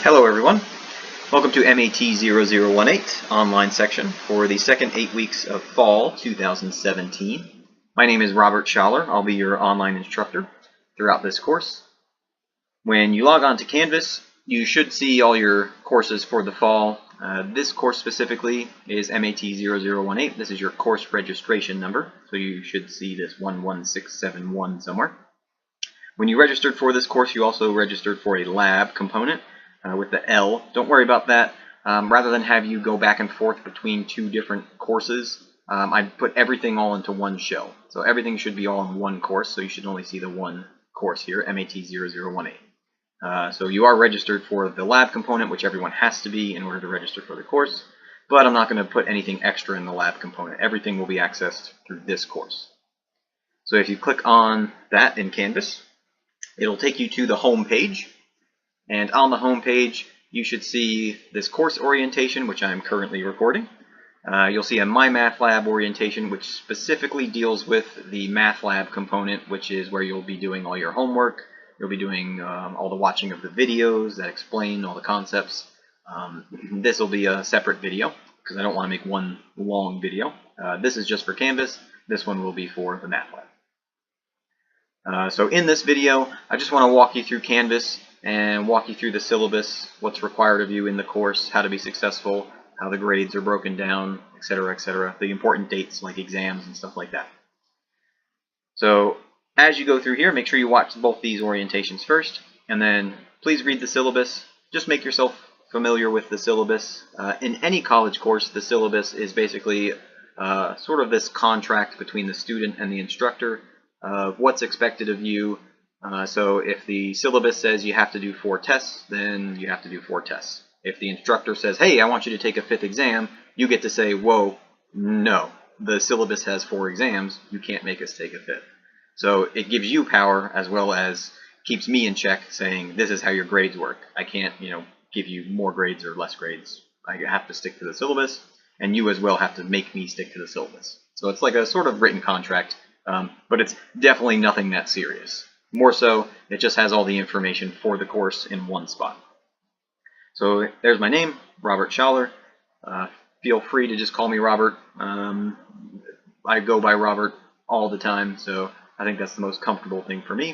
Hello everyone, welcome to MAT0018 online section for the second 8 weeks of fall 2017. My name is Robert Schaller. I'll be your online instructor throughout this course. When you log on to Canvas, you should see all your courses for the fall. This course specifically is MAT0018. This is your course registration number, so you should see this 11671 somewhere. When you registered for this course, you also registered for a lab component with the L. Don't worry about that. Rather than have you go back and forth between two different courses, I put everything all into one shell. So everything should be all in one course, so you should only see the one course here, MAT0018. So you are registered for the lab component, which everyone has to be in order to register for the course, but I'm not going to put anything extra in the lab component. Everything will be accessed through this course. So if you click on that in Canvas, it'll take you to the home page. And on the home page, you should see this course orientation, which I'm currently recording. You'll see a My Math Lab orientation, which specifically deals with the Math Lab component, which is where you'll be doing all your homework. You'll be doing all the watching of the videos that explain all the concepts. This will be a separate video, because I don't want to make one long video. This is just for Canvas. This one will be for the Math Lab. So in this video, I just want to walk you through Canvas and walk you through the syllabus, what's required of you in the course, how to be successful, how the grades are broken down, etc., the important dates like exams and stuff like that. So as you go through here, make sure you watch both these orientations first, and then please read the syllabus. Just make yourself familiar with the syllabus. In any college course, the syllabus is basically sort of this contract between the student and the instructor of what's expected of you. So if the syllabus says you have to do 4 tests, then you have to do 4 tests. If the instructor says, hey, I want you to take a 5th exam, you get to say, whoa, no, the syllabus has 4 exams, you can't make us take a 5th. So it gives you power as well as keeps me in check, saying this is how your grades work. I can't, give you more grades or less grades. I have to stick to the syllabus, and you as well have to make me stick to the syllabus. So it's like a sort of written contract, but it's definitely nothing that serious. More so, it just has all the information for the course in one spot. So there's my name, Robert Schaller. Feel free to just call me Robert. I go by Robert all the time, so I think that's the most comfortable thing for me.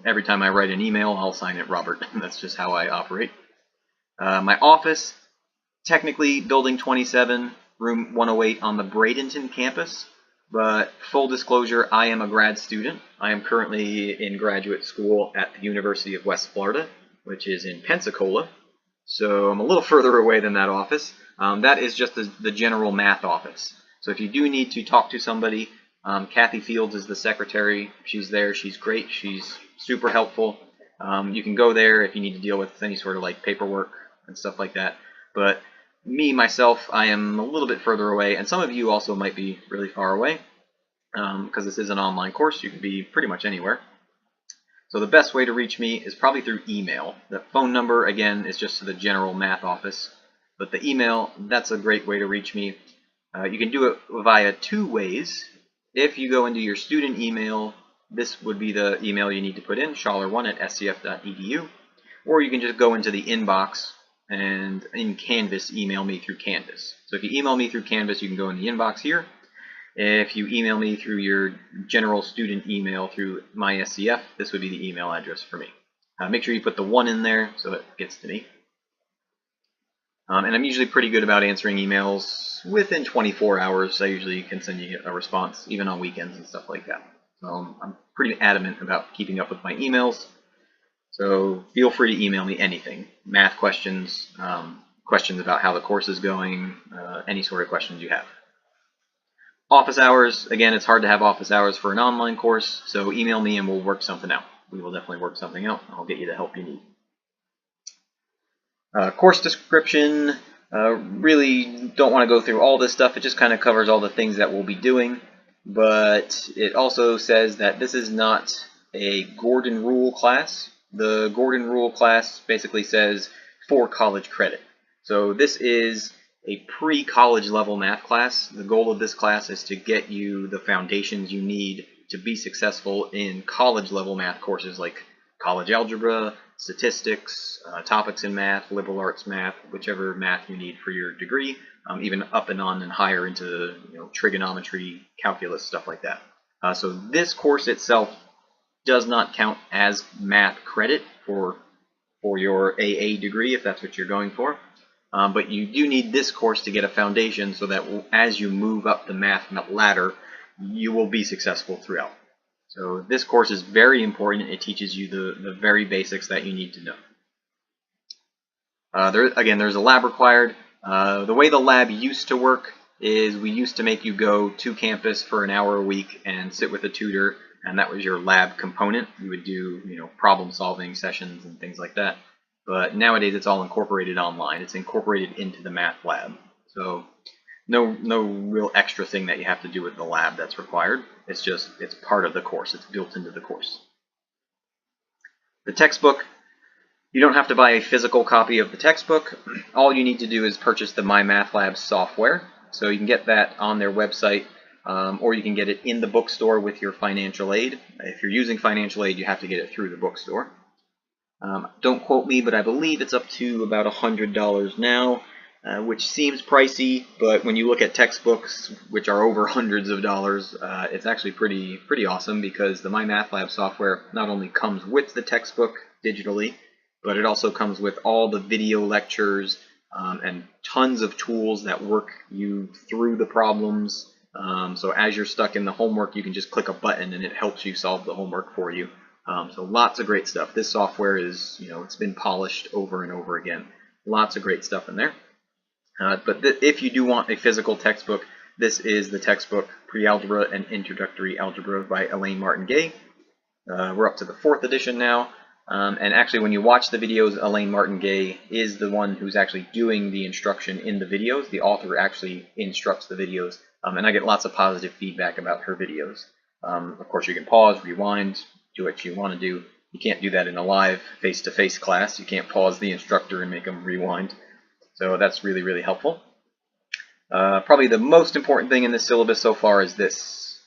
Every time I write an email, I'll sign it Robert. That's just how I operate. My office, technically Building 27, Room 108 on the Bradenton campus. But full disclosure, I am a grad student. I am currently in graduate school at the University of West Florida, which is in Pensacola. So I'm a little further away than that office. That is just the general math office. So if you do need to talk to somebody, Kathy Fields is the secretary. She's there. She's great. She's super helpful. You can go there if you need to deal with any sort of like paperwork and stuff like that. But me, myself, I am a little bit further away, and some of you also might be really far away, because this is an online course. You can be pretty much anywhere. So the best way to reach me is probably through email. The phone number, again, is just to the general math office, but the email, that's a great way to reach me. You can do it via 2 ways. If you go into your student email, this would be the email you need to put in, schaller1@scf.edu, or you can just go into the inbox and in Canvas, email me through Canvas. So if you email me through Canvas, you can go in the inbox here. If you email me through your general student email through my SCF, this would be the email address for me. Make sure you put the 1 in there so it gets to me. And I'm usually pretty good about answering emails within 24 hours. I usually can send you a response, even on weekends and stuff like that. So I'm pretty adamant about keeping up with my emails. So feel free to email me anything, math questions, questions about how the course is going, any sort of questions you have. Office hours, again, it's hard to have office hours for an online course, so email me and we'll work something out. We will definitely work something out. I'll get you the help you need. Course description, really don't want to go through all this stuff. It just kind of covers all the things that we'll be doing, but it also says that this is not a Gordon Rule class. The Gordon Rule class basically says for college credit. So this is a pre-college level math class. The goal of this class is to get you the foundations you need to be successful in college level math courses like college algebra, statistics, topics in math, liberal arts math, whichever math you need for your degree, even up and on and higher into trigonometry, calculus, stuff like that. So this course itself does not count as math credit for your AA degree if that's what you're going for. But you do need this course to get a foundation so that as you move up the math ladder, you will be successful throughout. So this course is very important. It teaches you the very basics that you need to know. Again, there's a lab required. The way the lab used to work is we used to make you go to campus for an hour a week and sit with a tutor, and that was your lab component. You would do problem solving sessions and things like that. But nowadays it's all incorporated online. It's incorporated into the math lab. So no real extra thing that you have to do with the lab that's required. It's part of the course. It's built into the course. The textbook, you don't have to buy a physical copy of the textbook. All you need to do is purchase the MyMathLab software. So you can get that on their website, or you can get it in the bookstore with your financial aid. If you're using financial aid, you have to get it through the bookstore. Don't quote me, but I believe it's up to about $100 now, which seems pricey, but when you look at textbooks, which are over hundreds of dollars, it's actually pretty awesome, because the MyMathLab software not only comes with the textbook digitally, but it also comes with all the video lectures and tons of tools that work you through the problems. So as you're stuck in the homework, you can just click a button and it helps you solve the homework for you. So lots of great stuff. This software is, it's been polished over and over again. Lots of great stuff in there. But if you do want a physical textbook, this is the textbook, Pre-Algebra and Introductory Algebra by Elaine Martin Gay. We're up to the 4th edition now. And actually, when you watch the videos, Elaine Martin Gay is the one who's actually doing the instruction in the videos. The author actually instructs the videos. And I get lots of positive feedback about her videos. Of course, you can pause, rewind, do what you want to do. You can't do that in a live face-to-face class. You can't pause the instructor and make them rewind. So that's really, really helpful. Probably the most important thing in this syllabus so far is this.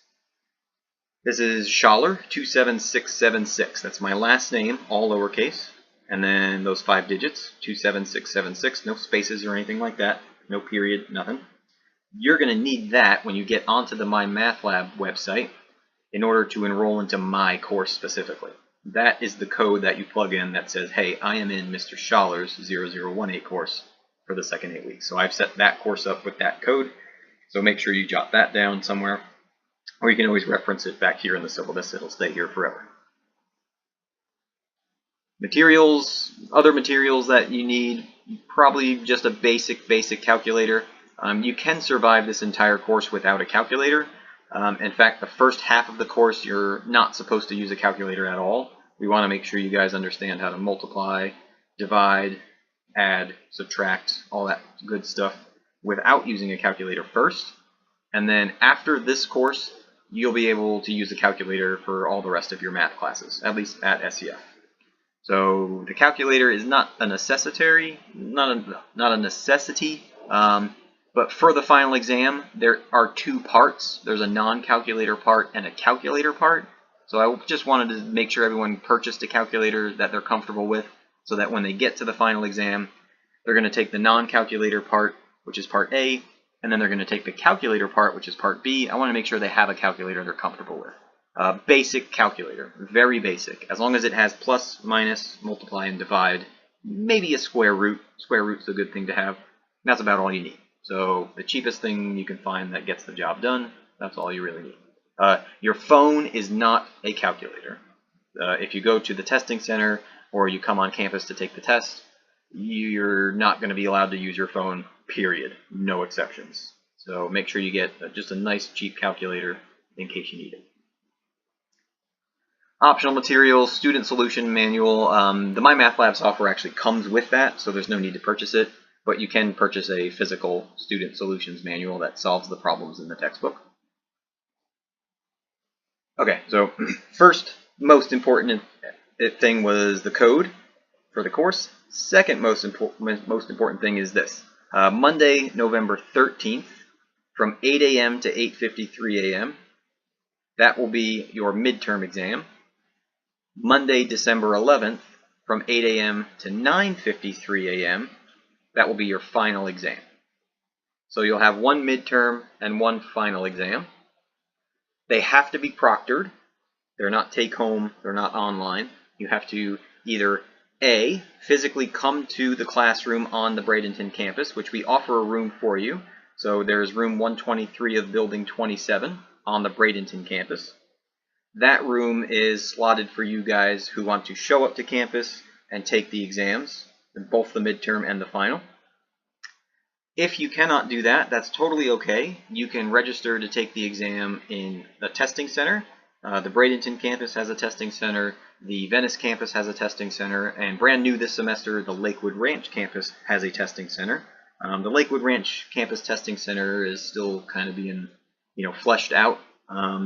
This is Schaller 27676. That's my last name, all lowercase, and then those 5 digits, 27676. No spaces or anything like that. No period, nothing. You're going to need that when you get onto the MyMathLab website in order to enroll into my course specifically. That is the code that you plug in that says, hey, I am in Mr. Schaller's 0018 course for the second 8 weeks. So I've set that course up with that code. So make sure you jot that down somewhere. Or you can always reference it back here in the syllabus. It'll stay here forever. Materials, other materials that you need, probably just a basic calculator. You can survive this entire course without a calculator. In fact, the first half of the course, you're not supposed to use a calculator at all. We want to make sure you guys understand how to multiply, divide, add, subtract, all that good stuff without using a calculator first. And then after this course, you'll be able to use a calculator for all the rest of your math classes, at least at SEF. So the calculator is not a necessity, but for the final exam, there are 2 parts. There's a non-calculator part and a calculator part. So I just wanted to make sure everyone purchased a calculator that they're comfortable with, so that when they get to the final exam, they're going to take the non-calculator part, which is part A, and then they're going to take the calculator part, which is part B. I want to make sure they have a calculator they're comfortable with. Basic calculator, very basic. As long as it has plus, minus, multiply, and divide, maybe a square root. Square root's a good thing to have. That's about all you need. So the cheapest thing you can find that gets the job done, that's all you really need. Your phone is not a calculator. If you go to the testing center or you come on campus to take the test, you're not going to be allowed to use your phone, period. No exceptions. So make sure you get just a nice cheap calculator in case you need it. Optional materials, student solution manual. The MyMathLab software actually comes with that, so there's no need to purchase it. But you can purchase a physical student solutions manual that solves the problems in the textbook. Okay, so first most important thing was the code for the course. Second most important thing is this. Monday, November 13th, from 8 a.m. to 8:53 a.m. That will be your midterm exam. Monday, December 11th, from 8 a.m. to 9:53 a.m., that will be your final exam. So you'll have one midterm and one final exam. They have to be proctored. They're not take-home, they're not online. You have to either A, physically come to the classroom on the Bradenton campus, which we offer a room for you. So there's room 123 of building 27 on the Bradenton campus. That room is slotted for you guys who want to show up to campus and take the exams, both the midterm and the final. If you cannot do that, that's totally okay. You can register to take the exam in the testing center. The Bradenton campus has a testing center, the Venice campus has a testing center, and brand new this semester, the Lakewood Ranch campus has a testing center. The Lakewood Ranch campus testing center is still kind of being, fleshed out.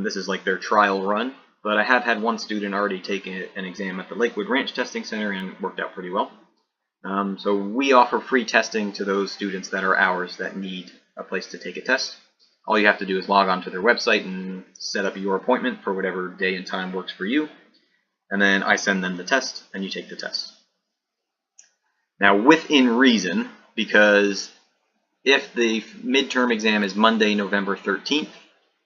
This is like their trial run, but I have had one student already take an exam at the Lakewood Ranch testing center and it worked out pretty well. So we offer free testing to those students that are ours that need a place to take a test. All you have to do is log on to their website and set up your appointment for whatever day and time works for you. And then I send them the test and you take the test. Now within reason, because if the midterm exam is Monday, November 13th,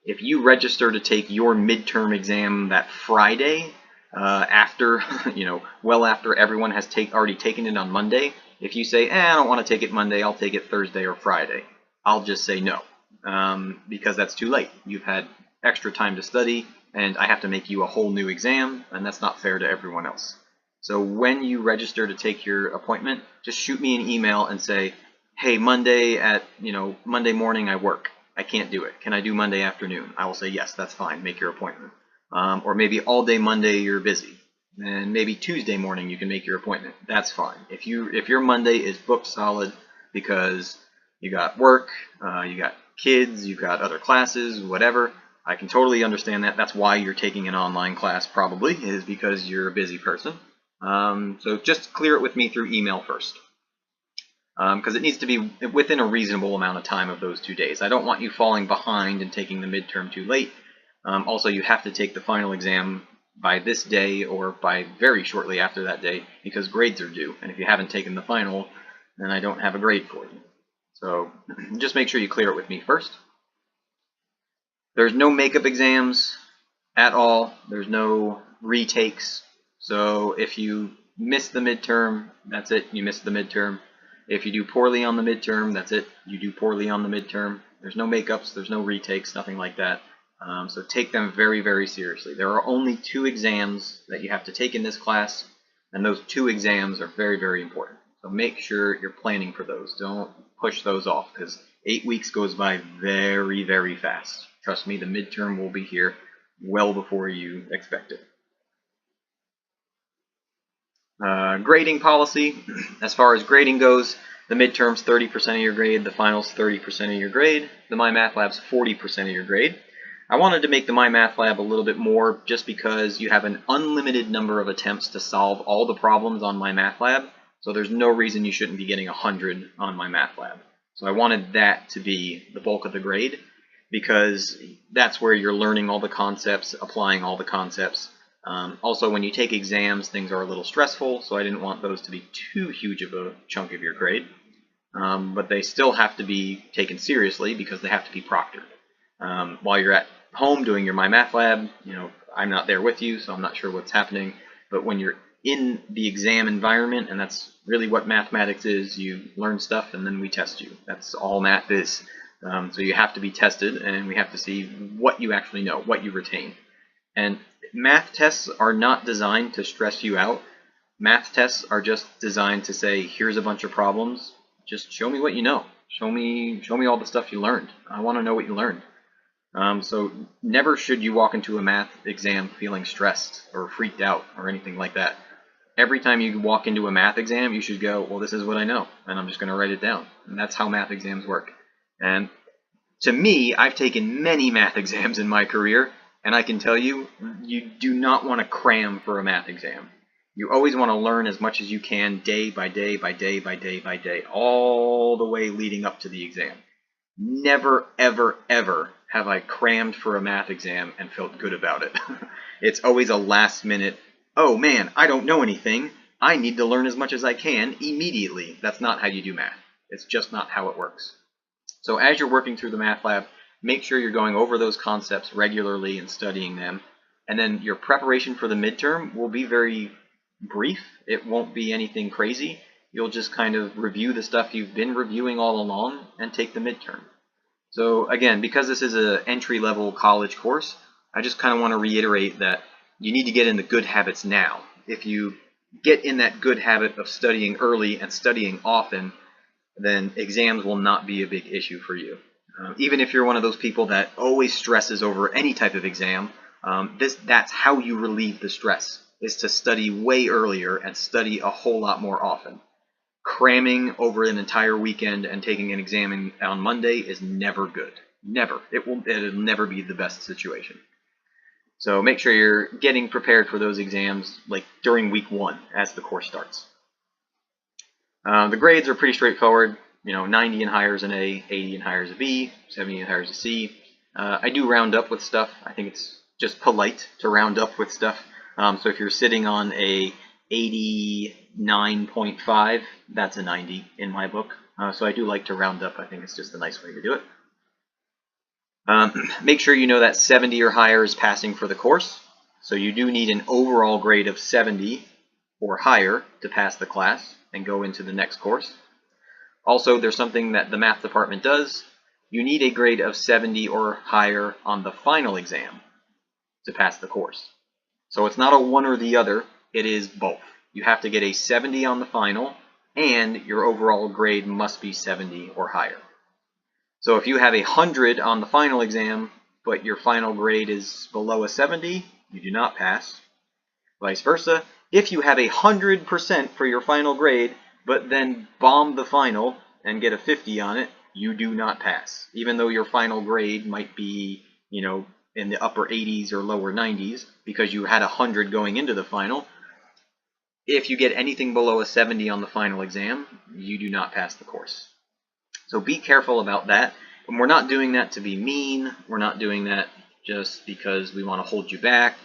if you register to take your midterm exam that Friday, after, well after everyone has already taken it on Monday, if you say, I don't want to take it Monday, I'll take it Thursday or Friday, I'll just say no, because that's too late. You've had extra time to study, and I have to make you a whole new exam, and that's not fair to everyone else. So when you register to take your appointment, just shoot me an email and say, hey, Monday morning I work. I can't do it. Can I do Monday afternoon? I will say, yes, that's fine. Make your appointment. Or maybe all day Monday you're busy, and maybe Tuesday morning you can make your appointment. That's fine. If your Monday is booked solid because you got work, you got kids, you've got other classes, whatever, I can totally understand that. That's why you're taking an online class probably, is because you're a busy person. So just clear it with me through email first, because it needs to be within a reasonable amount of time of those 2 days. I don't want you falling behind and taking the midterm too late. Also, you have to take the final exam by this day or by very shortly after that day because grades are due. And if you haven't taken the final, then I don't have a grade for you. So just make sure you clear it with me first. There's no makeup exams at all. There's no retakes. So if you miss the midterm, that's it. You missed the midterm. If you do poorly on the midterm, that's it. You do poorly on the midterm. There's no makeups. There's no retakes. Nothing like that. So take them very, very seriously. There are only 2 exams that you have to take in this class, and those 2 exams are very, very important. So make sure you're planning for those. Don't push those off, because 8 weeks goes by very, very fast. Trust me, the midterm will be here well before you expect it. Grading policy. As far as grading goes, the midterm's 30% of your grade, the final's 30% of your grade, the My Math Lab's 40% of your grade. I wanted to make the My Math Lab a little bit more just because you have an unlimited number of attempts to solve all the problems on My Math Lab, so there's no reason you shouldn't be getting 100 on My Math Lab. So I wanted that to be the bulk of the grade because that's where you're learning all the concepts, applying all the concepts. Also, when you take exams, things are a little stressful, so I didn't want those to be too huge of a chunk of your grade. But they still have to be taken seriously because they have to be proctored. While you're at home doing your My Math Lab, I'm not there with you, so I'm not sure what's happening. But when you're in the exam environment, and that's really what mathematics is, you learn stuff and then we test you. That's all math is. So you have to be tested, and we have to see what you actually know, what you retain. And math tests are not designed to stress you out. Math tests are just designed to say, here's a bunch of problems, just show me what you know. Show me all the stuff you learned. I want to know what you learned. So never should you walk into a math exam feeling stressed or freaked out or anything like that. Every time you walk into a math exam, you should go, well, this is what I know, and I'm just going to write it down. And that's how math exams work. And to me, I've taken many math exams in my career, and I can tell you, you do not want to cram for a math exam. You always want to learn as much as you can day by day by day by day by day, all the way leading up to the exam. Never, ever, ever have I crammed for a math exam and felt good about it. It's always a last minute, oh man, I don't know anything, I need to learn as much as I can immediately. That's not how you do math. It's just not how it works. So as you're working through the math lab, make sure you're going over those concepts regularly and studying them. And then your preparation for the midterm will be very brief. It won't be anything crazy. You'll just kind of review the stuff you've been reviewing all along and take the midterm. So again, because this is an entry-level college course, I just kind of want to reiterate that you need to get in the good habits now. If you get in that good habit of studying early and studying often, then exams will not be a big issue for you. Even if you're one of those people that always stresses over any type of exam, that's how you relieve the stress, is to study way earlier and study a whole lot more often. Cramming over an entire weekend and taking an exam on Monday is never good. Never. It'll never be the best situation. So make sure you're getting prepared for those exams like during week 1 as the course starts. The grades are pretty straightforward. 90 and higher is an A, 80 and higher is a B, 70 and higher is a C. I do round up with stuff. I think it's just polite to round up with stuff. So if you're sitting on a 89.5, that's a 90 in my book. So I do like to round up. I think it's just a nice way to do it. Make sure you know that 70 or higher is passing for the course. So you do need an overall grade of 70 or higher to pass the class and go into the next course. Also, there's something that the math department does. You need a grade of 70 or higher on the final exam to pass the course. So it's not a one or the other, it is both. You have to get a 70 on the final, and your overall grade must be 70 or higher. So if you have 100 on the final exam, but your final grade is below a 70, you do not pass. Vice versa, if you have 100% for your final grade, but then bomb the final and get a 50 on it, you do not pass. Even though your final grade might be, in the upper 80s or lower 90s, because you had 100 going into the final, if you get anything below a 70 on the final exam, you do not pass the course. So be careful about that. And we're not doing that to be mean. We're not doing that just because we want to hold you back.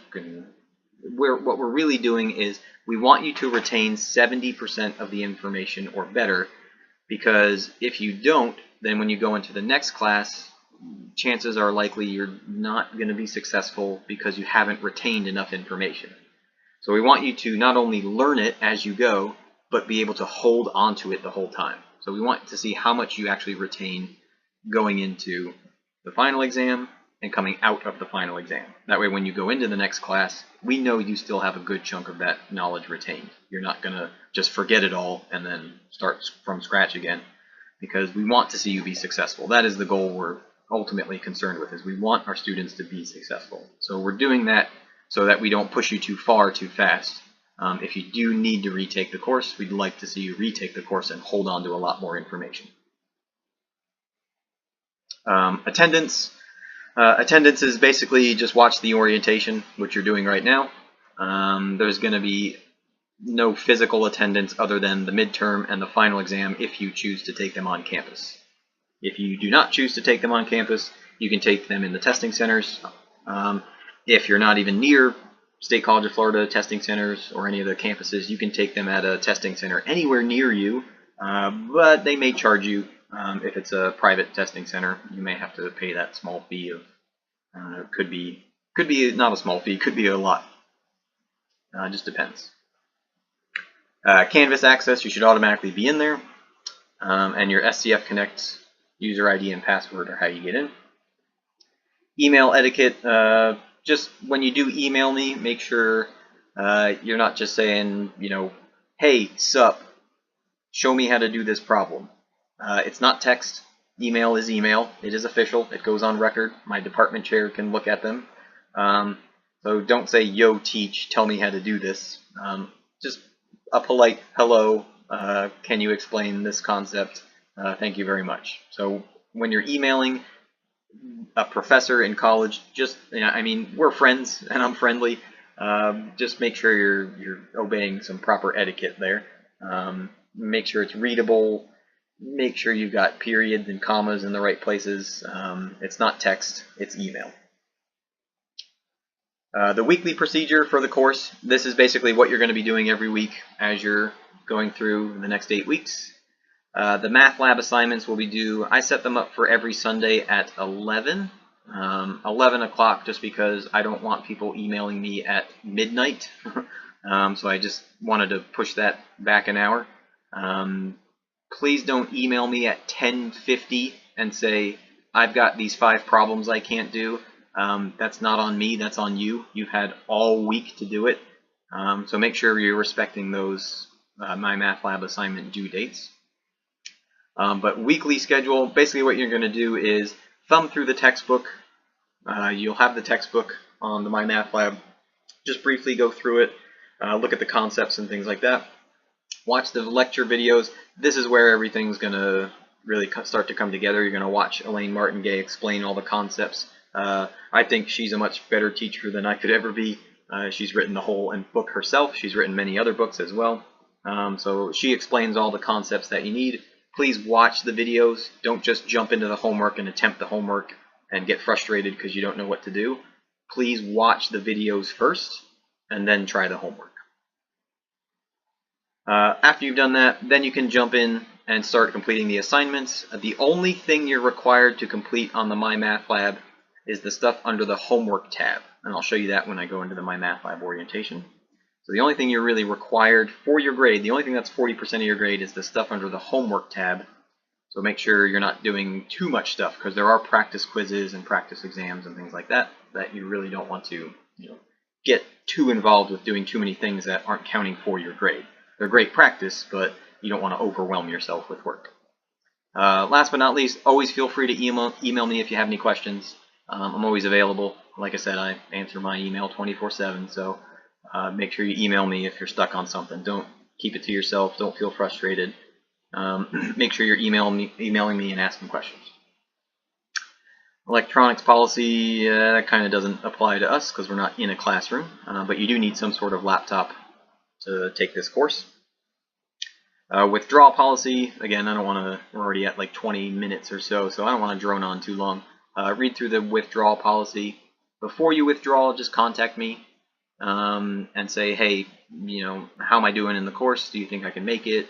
What we're really doing is we want you to retain 70% of the information or better, because if you don't, then when you go into the next class, chances are likely you're not going to be successful because you haven't retained enough information. So we want you to not only learn it as you go, but be able to hold on to it the whole time. So we want to see how much you actually retain going into the final exam and coming out of the final exam. That way when you go into the next class, we know you still have a good chunk of that knowledge retained. You're not going to just forget it all and then start from scratch again, because we want to see you be successful. That is the goal we're ultimately concerned with, is we want our students to be successful. So we're doing that so that we don't push you too far too fast. If you do need to retake the course, we'd like to see you retake the course and hold on to a lot more information. Attendance. Attendance is basically just watch the orientation, which you're doing right now. There's going to be no physical attendance other than the midterm and the final exam if you choose to take them on campus. If you do not choose to take them on campus, you can take them in the testing centers. If you're not even near State College of Florida testing centers or any of the campuses, you can take them at a testing center anywhere near you, but they may charge you. If it's a private testing center, you may have to pay that small fee of, could be not a small fee, could be a lot. Just depends. Canvas access, you should automatically be in there, and your SCF Connect user ID and password are how you get in. Email etiquette, just when you do email me, make sure you're not just saying, hey, sup, show me how to do this problem. It's not text. Email is email. It is official. It goes on record. My department chair can look at them. So don't say, yo, teach, tell me how to do this. Just a polite hello. Can you explain this concept? Thank you very much. So when you're emailing a professor in college, just, we're friends and I'm friendly. Just make sure you're obeying some proper etiquette there. Make sure it's readable. Make sure you've got periods and commas in the right places. It's not text, it's email. The weekly procedure for the course, this is basically what you're going to be doing every week as you're going through the next 8 weeks. The math lab assignments will be due, I set them up for every Sunday at 11 o'clock, just because I don't want people emailing me at midnight. So I just wanted to push that back an hour. Please don't email me at 10:50 and say, I've got these 5 problems I can't do. That's not on me, that's on you. You've had all week to do it. So make sure you're respecting those my math lab assignment due dates. But weekly schedule, basically what you're going to do is thumb through the textbook. You'll have the textbook on the My Math Lab. Just briefly go through it, look at the concepts and things like that. Watch the lecture videos. This is where everything's going to really start to come together. You're going to watch Elaine Martingale explain all the concepts. I think she's a much better teacher than I could ever be. She's written the whole book herself. She's written many other books as well. So she explains all the concepts that you need. Please watch the videos. Don't just jump into the homework and attempt the homework and get frustrated because you don't know what to do. Please watch the videos first and then try the homework. After you've done that, then you can jump in and start completing the assignments. The only thing you're required to complete on the My Math Lab is the stuff under the Homework tab, and I'll show you that when I go into the My Math Lab orientation. So the only thing you're really required for your grade, the only thing that's 40% of your grade, is the stuff under the Homework tab. So make sure you're not doing too much stuff, because there are practice quizzes and practice exams and things like that that you really don't want to get too involved with doing too many things that aren't counting for your grade. They're great practice, but you don't want to overwhelm yourself with work. Last but not least, always feel free to email me if you have any questions. I'm always available. Like I said, I answer my email 24/7, so make sure you email me if you're stuck on something. Don't keep it to yourself. Don't feel frustrated. Make sure you're emailing me and asking questions. Electronics policy kind of doesn't apply to us because we're not in a classroom, but you do need some sort of laptop to take this course. Withdrawal policy, again, we're already at like 20 minutes or so I don't want to drone on too long. Read through the withdrawal policy. Before you withdraw, just contact me and say, hey, how am I doing in the course? Do you think I can make it?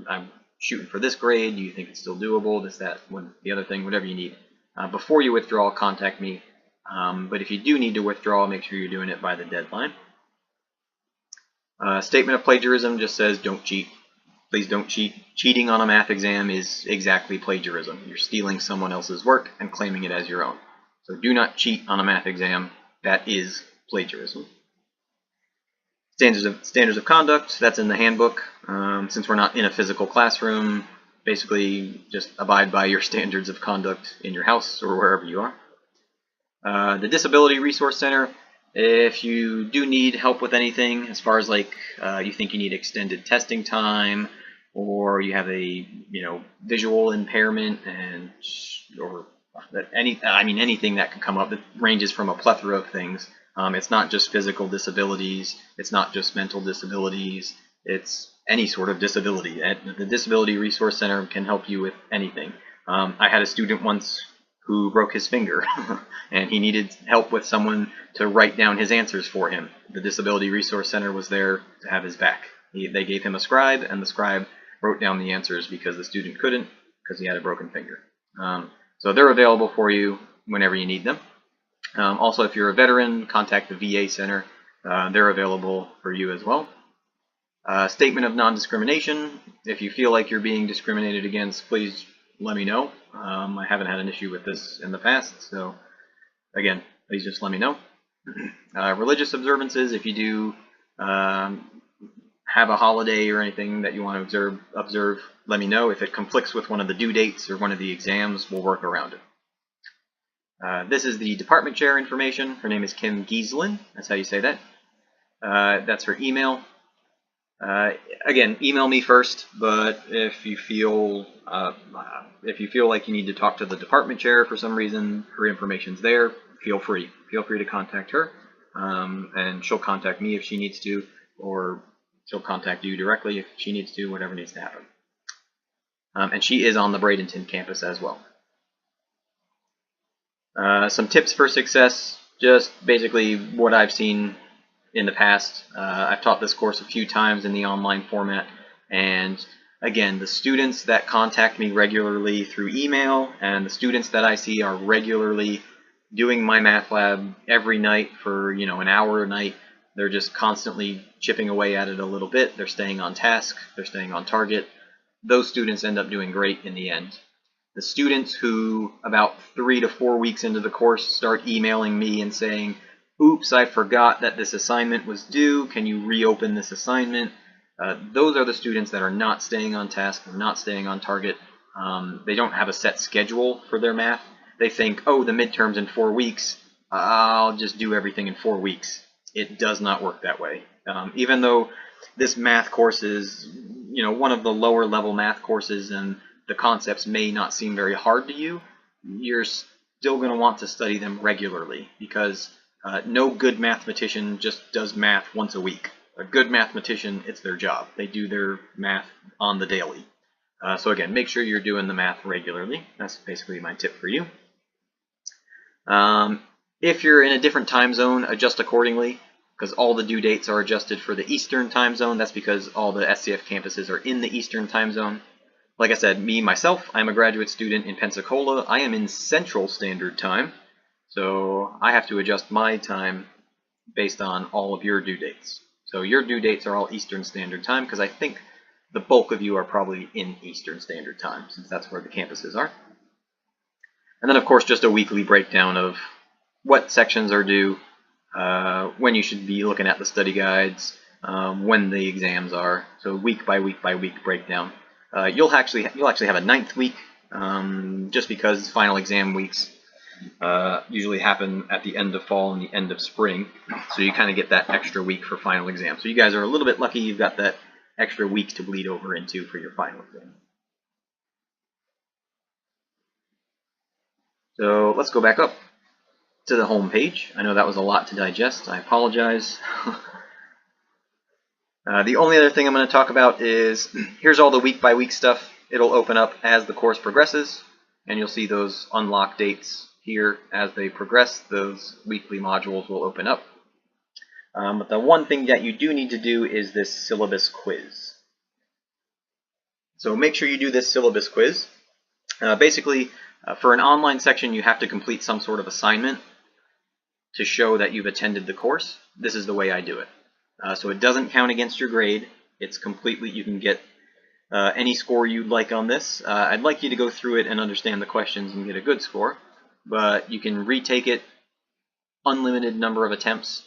I'm shooting for this grade. Do you think it's still doable? This, that, the other thing, whatever you need. Before you withdraw, contact me. But if you do need to withdraw, make sure you're doing it by the deadline. Statement of plagiarism just says don't cheat. Please don't cheat. Cheating on a math exam is exactly plagiarism. You're stealing someone else's work and claiming it as your own. So do not cheat on a math exam. That is plagiarism. Standards of conduct, that's in the handbook. Since we're not in a physical classroom, basically just abide by your standards of conduct in your house or wherever you are. The Disability Resource Center, if you do need help with anything, as far as like you think you need extended testing time, or you have a visual impairment, anything that can come up, that ranges from a plethora of things. It's not just physical disabilities, it's not just mental disabilities, it's any sort of disability. The Disability Resource Center can help you with anything. I had a student once who broke his finger and he needed help with someone to write down his answers for him. The Disability Resource Center was there to have his back. They gave him a scribe, and the scribe wrote down the answers because the student couldn't, because he had a broken finger. So they're available for you whenever you need them. Also, if you're a veteran, contact the VA Center. They're available for you as well. Statement of non-discrimination. If you feel like you're being discriminated against, please let me know. I haven't had an issue with this in the past, so again, please just let me know. Religious observances, if you do have a holiday or anything that you want to observe, let me know. If it conflicts with one of the due dates or one of the exams, we'll work around it. This is the department chair information. Her name is Kim Gieslin. That's how you say that. That's her email. Again, email me first, but if you feel like you need to talk to the department chair for some reason, her information's there. Feel free to contact her, and she'll contact me if she needs to, or she'll contact you directly if she needs to. Whatever needs to happen. And she is on the Bradenton campus as well. Some tips for success. just basically what I've seen in the past. I've taught this course a few times in the online format, and again, the students that contact me regularly through email and the students that I see are regularly doing my math lab every night for an hour a night. They're just constantly chipping away at it a little bit. They're staying on task. They're staying on target. Those students end up doing great in the end. The students who about 3 to 4 weeks into the course start emailing me and saying, oops, I forgot that this assignment was due. Can you reopen this assignment? Those are the students that are not staying on task, not staying on target. They don't have a set schedule for their math. They think, oh, the midterm's in 4 weeks. I'll just do everything in 4 weeks. It does not work that way. Even though this math course is, one of the lower level math courses and the concepts may not seem very hard to you, you're still going to want to study them regularly because no good mathematician just does math once a week. A good mathematician, it's their job. They do their math on the daily. So again, make sure you're doing the math regularly. That's basically my tip for you. If you're in a different time zone, adjust accordingly, because all the due dates are adjusted for the Eastern time zone. That's because all the SCF campuses are in the Eastern time zone. Like I said, myself, I'm a graduate student in Pensacola. I am in Central Standard Time, so I have to adjust my time based on all of your due dates. So your due dates are all Eastern Standard Time, because I think the bulk of you are probably in Eastern Standard Time, since that's where the campuses are. And then, of course, just a weekly breakdown of what sections are due, when you should be looking at the study guides, when the exams are. So week by week breakdown. You'll actually have a 9th week, just because final exam weeks usually happen at the end of fall and the end of spring. So you kind of get that extra week for final exam. So you guys are a little bit lucky you've got that extra week to bleed over into for your final exam. So let's go back up to the home page. I know that was a lot to digest. I apologize. The only other thing I'm going to talk about is here's all the week by week stuff. It'll open up as the course progresses, and you'll see those unlock dates here as they progress. Those weekly modules will open up. But the one thing that you do need to do is this syllabus quiz. So make sure you do this syllabus quiz. Basically, for an online section, you have to complete some sort of assignment to show that you've attended the course. This is the way I do it. So it doesn't count against your grade. It's completely, you can get any score you'd like on this. I'd like you to go through it and understand the questions and get a good score, but you can retake it unlimited number of attempts.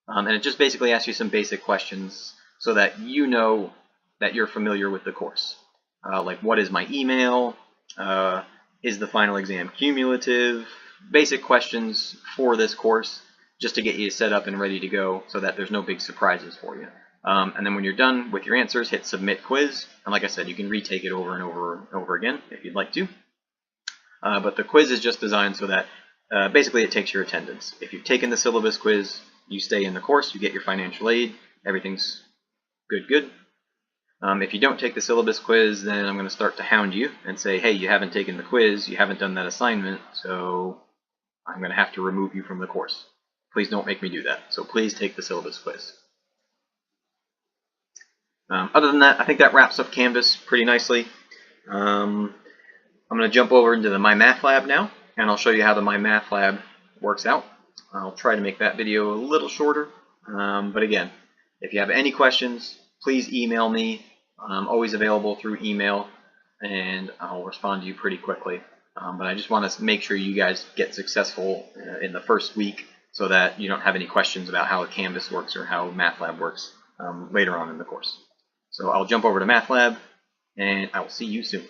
And it just basically asks you some basic questions so that you know that you're familiar with the course. Like, what is my email? Is the final exam cumulative? Basic questions for this course, just to get you set up and ready to go so that there's no big surprises for you. And then when you're done with your answers, hit Submit Quiz. And like I said, you can retake it over and over again if you'd like to. But the quiz is just designed so that basically it takes your attendance. If you've taken the syllabus quiz, you stay in the course, you get your financial aid, everything's good. If you don't take the syllabus quiz, then I'm going to start to hound you and say, hey, you haven't taken the quiz, you haven't done that assignment, so I'm going to have to remove you from the course. Please don't make me do that. So please take the syllabus quiz. Other than that, I think that wraps up Canvas pretty nicely. I'm going to jump over into the My Math Lab now, and I'll show you how the My Math Lab works out. I'll try to make that video a little shorter, but again, if you have any questions, please email me. I'm always available through email, and I'll respond to you pretty quickly. But I just want to make sure you guys get successful in the first week so that you don't have any questions about how Canvas works or how MathLab works later on in the course. So I'll jump over to MathLab, and I will see you soon.